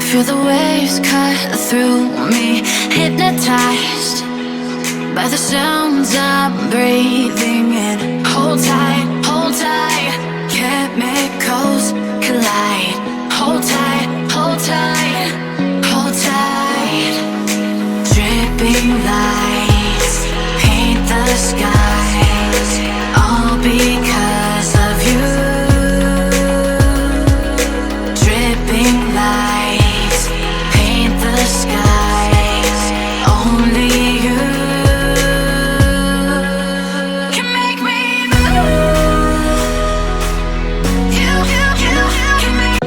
Feel the waves cut through me, hypnotized by the sounds I'm breathing in. Hold tight, hold tight, chemicals collide. Hold tight, hold tight, hold tight. Dripping lights paint the skies, all because of you. Dripping lights paint the skies, only you can make me move. You can make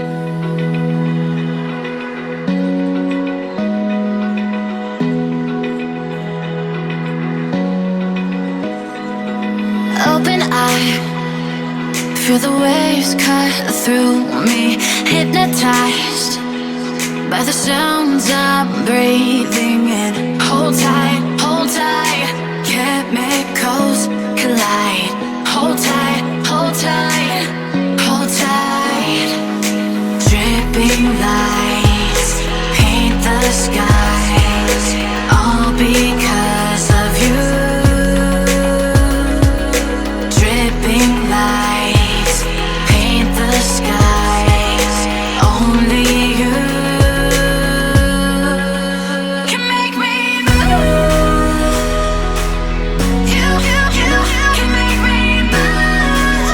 open eye. Feel the waves cut through me, hypnotized by the sounds I'm breathing in. Hold tight, chemicals collide. Hold tight, hold tight, hold tight. Dripping lights paint the skies, all because of you. Dripping lights paint the skies, only you can make me move. You can make me move.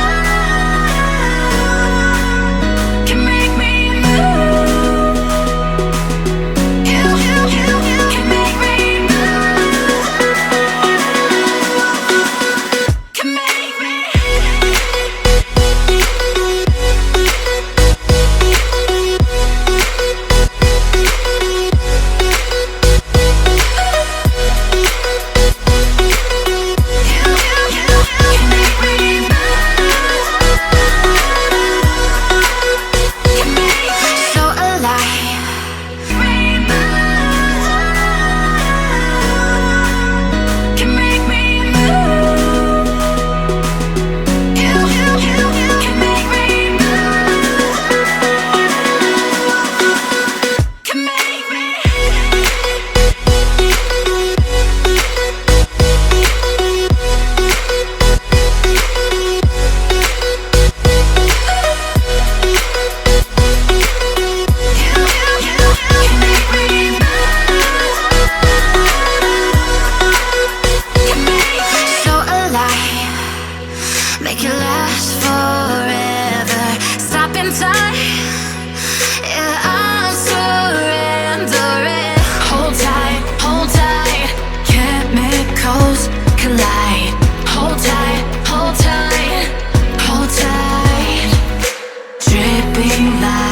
Can make me move. You can make me move. Can make me. So alive, can make me move. You can make me move. Can make me. So alive, make it last forever. Stop in time, yeah, I'm surrendering. Hold tight, chemicals collide. Hold tight, hold tight, hold tight. Dripping light